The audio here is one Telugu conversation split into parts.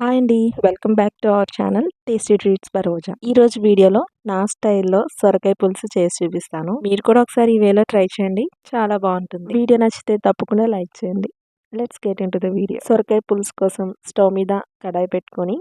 హాయ్ అండి. Welcome back to our channel tasty treats by Roja. ఈ రోజు వీడియోలో నా స్టైల్లో సొరకాయ పులుసు చేసి చూపిస్తాను. మీరు కూడా ఒకసారి ఈ వేలో ట్రై చేయండి, చాలా బాగుంటుంది. వీడియో నచ్చితే తప్పకుండా లైక్ చేయండి. Let's get in to the video. సొరకాయ పులుసు కోసం స్టవ్ మీద కడాయి పెట్టుకొని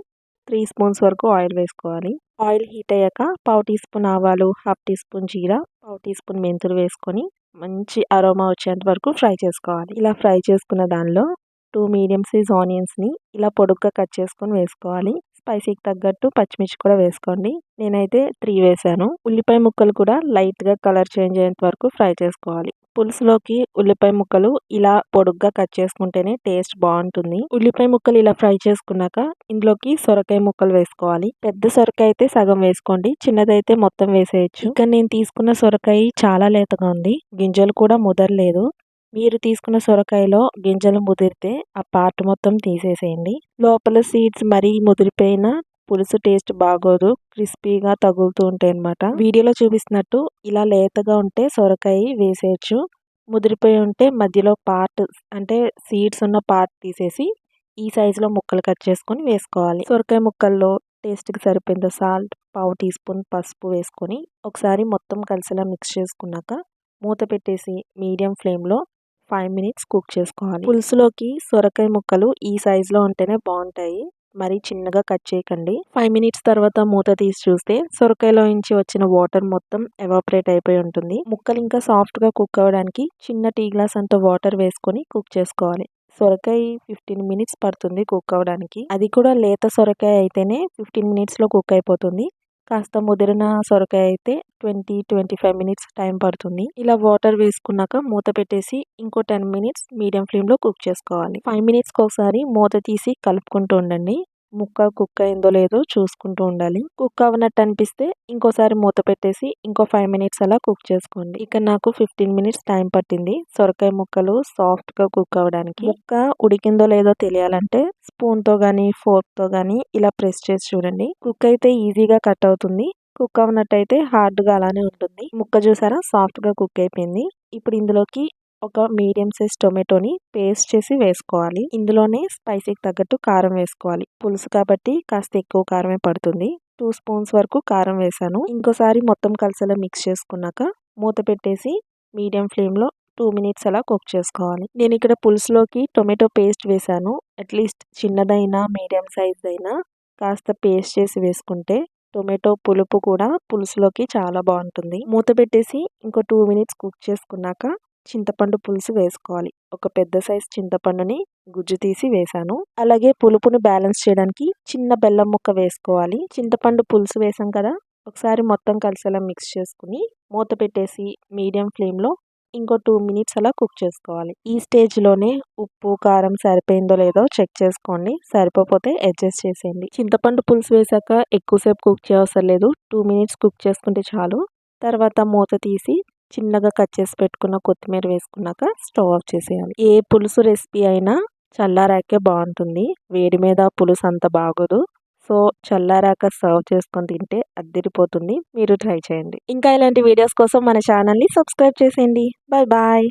3 స్పూన్స్ వరకు ఆయిల్ వేసుకోవాలి. ఆయిల్ హీట్ అయ్యాక పావు టీ స్పూన్ ఆవాలు, హాఫ్ టీ స్పూన్ జీరా, పావు టీ స్పూన్ మెంతులు వేసుకొని మంచి అరోమా వచ్చేంత వరకు ఫ్రై చేసుకోవాలి. ఇలా ఫ్రై చేసుకున్న దానిలో 2 మీడియం సైజ్ ఆనియన్స్ని ఇలా పొడుగ్గా కట్ చేసుకొని వేసుకోవాలి. స్పైసీకి తగ్గట్టు పచ్చిమిర్చి కూడా వేసుకోండి. నేనైతే 3 వేసాను. ఉల్లిపాయ ముక్కలు కూడా లైట్గా కలర్ చేంజ్ అయ్యేంత వరకు ఫ్రై చేసుకోవాలి. పులుసులోకి ఉల్లిపాయ ముక్కలు ఇలా పొడుగ్గా కట్ చేసుకుంటేనే టేస్ట్ బాగుంటుంది. ఉల్లిపాయ ముక్కలు ఇలా ఫ్రై చేసుకున్నాక ఇందులోకి సొరకాయ ముక్కలు వేసుకోవాలి. పెద్ద సొరకాయ అయితే సగం వేసుకోండి, చిన్నదైతే మొత్తం వేసేయచ్చు. ఇక్కడ నేను తీసుకున్న సొరకాయ చాలా లేతగా ఉంది, గింజలు కూడా ముదరలేదు. మీరు తీసుకున్న సొరకాయలో గింజలు ముదిరితే ఆ పార్ట్ మొత్తం తీసేసేయండి. లోపల సీడ్స్ మరీ ముదిరిపోయిన పులుసు టేస్ట్ బాగోదు, క్రిస్పీగా తగులుతూ ఉంటాయి అన్నమాట. వీడియోలో చూపిస్తున్నట్టు ఇలా లేతగా ఉంటే సొరకాయ వేసేయచ్చు. ముదిరిపోయి ఉంటే మధ్యలో పార్ట్ అంటే సీడ్స్ ఉన్న పార్ట్ తీసేసి ఈ సైజులో ముక్కలు కట్ చేసుకొని వేసుకోవాలి. సొరకాయ ముక్కల్లో టేస్ట్కి సరిపోయిన సాల్ట్, పావు టీ స్పూన్ పసుపు వేసుకొని ఒకసారి మొత్తం కలిసేలా మిక్స్ చేసుకున్నాక మూత పెట్టేసి మీడియం ఫ్లేమ్లో 5 మినిట్స్ కుక్ చేసుకోవాలి. పులుసులోకి సొరకాయ ముక్కలు ఈ సైజులో ఉంటేనే బాగుంటాయి, మరి చిన్నగా కట్ చేయకండి. 5 మినిట్స్ తర్వాత మూత తీసి చూస్తే సొరకాయలో నుంచి వచ్చిన వాటర్ మొత్తం ఎవాపరేట్ అయిపోయి ఉంటుంది. ముక్కలు ఇంకా సాఫ్ట్గా కుక్ అవ్వడానికి చిన్న టీ గ్లాస్ అంత వాటర్ వేసుకొని కుక్ చేసుకోవాలి. సొరకాయ 15 మినిట్స్ పడుతుంది కుక్ అవ్వడానికి. అది కూడా లేత సొరకాయ అయితేనే 15 మినిట్స్లో కుక్ అయిపోతుంది. కాస్త ముదిరిన సొరకాయ అయితే 20-25 మినిట్స్ టైం పడుతుంది. ఇలా వాటర్ వేసుకున్నాక మూత పెట్టేసి ఇంకో 10 మినిట్స్ మీడియం ఫ్లేమ్లో కుక్ చేసుకోవాలి. 5 మినిట్స్కి ఒకసారి మూత తీసి కలుపుకుంటూ ఉండండి. ముక్క కుక్ అయిందో లేదో చూసుకుంటూ ఉండాలి. కుక్ అవ్వనట్టు అనిపిస్తే ఇంకోసారి మూత పెట్టేసి ఇంకో 5 మినిట్స్ అలా కుక్ చేసుకోండి. ఇక నాకు 15 మినిట్స్ టైం పట్టింది సొరకాయ ముక్కలు సాఫ్ట్గా కుక్ అవ్వడానికి. ముక్క ఉడికిందో లేదో తెలియాలంటే స్పూన్తో కానీ ఫోర్క్తో కానీ ఇలా ప్రెస్ చేసి చూడండి. కుక్ అయితే ఈజీగా కట్ అవుతుంది, కుక్ అవ్వనట్టయితే హార్డ్గా అలానే ఉంటుంది. ముక్క చూసారా సాఫ్ట్గా కుక్ అయిపోయింది. ఇప్పుడు ఇందులోకి ఒక మీడియం సైజ్ టొమాటోని పేస్ట్ చేసి వేసుకోవాలి. ఇందులోనే స్పైసీకి తగ్గట్టు కారం వేసుకోవాలి. పులుసు కాబట్టి కాస్త ఎక్కువ కారమే పడుతుంది. 2 స్పూన్స్ వరకు కారం వేసాను. ఇంకోసారి మొత్తం కలిసేలా మిక్స్ చేసుకున్నాక మూత పెట్టేసి మీడియం ఫ్లేమ్లో 2 మినిట్స్ అలా కుక్ చేసుకోవాలి. నేను ఇక్కడ పులుసులోకి టొమాటో పేస్ట్ వేసాను. అట్లీస్ట్ చిన్నదైనా మీడియం సైజ్ అయినా కాస్త పేస్ట్ చేసి వేసుకుంటే టొమాటో పులుపు కూడా పులుసులోకి చాలా బాగుంటుంది. మూత పెట్టేసి ఇంకో 2 మినిట్స్ కుక్ చేసుకున్నాక చింతపండు పులుసు వేసుకోవాలి. ఒక పెద్ద సైజ్ చింతపండుని గుజ్జు తీసి వేసాను. అలాగే పులుపుని బ్యాలెన్స్ చేయడానికి చిన్న బెల్లం ముక్క వేసుకోవాలి. చింతపండు పులుసు వేసాం కదా, ఒకసారి మొత్తం కలిసేలా మిక్స్ చేసుకుని మూత పెట్టేసి మీడియం ఫ్లేమ్లో ఇంకో 2 మినిట్స్ అలా కుక్ చేసుకోవాలి. ఈ స్టేజ్లోనే ఉప్పు కారం సరిపోయిందో లేదో చెక్ చేసుకోండి, సరిపోతే అడ్జస్ట్ చేసేయండి. చింతపండు పులుసు వేసాక ఎక్కువసేపు కుక్ చేయవసరం లేదు, 2 మినిట్స్ కుక్ చేసుకుంటే చాలు. తర్వాత మూత తీసి చిన్నగా కట్ చేసి పెట్టుకున్న కొత్తిమీర వేసుకున్నాక స్టవ్ ఆఫ్ చేసేయాలి. ఏ పులుసు రెసిపీ అయినా చల్లారాకే బాగుంటుంది, వేడి మీద పులుసు అంత బాగోదు. సో చల్లారాక సర్వ్ చేసుకొని తింటే అద్దిరిపోతుంది. మీరు ట్రై చేయండి. ఇంకా ఇలాంటి వీడియోస్ కోసం మన ఛానల్ని సబ్స్క్రైబ్ చేసేయండి. Bye bye.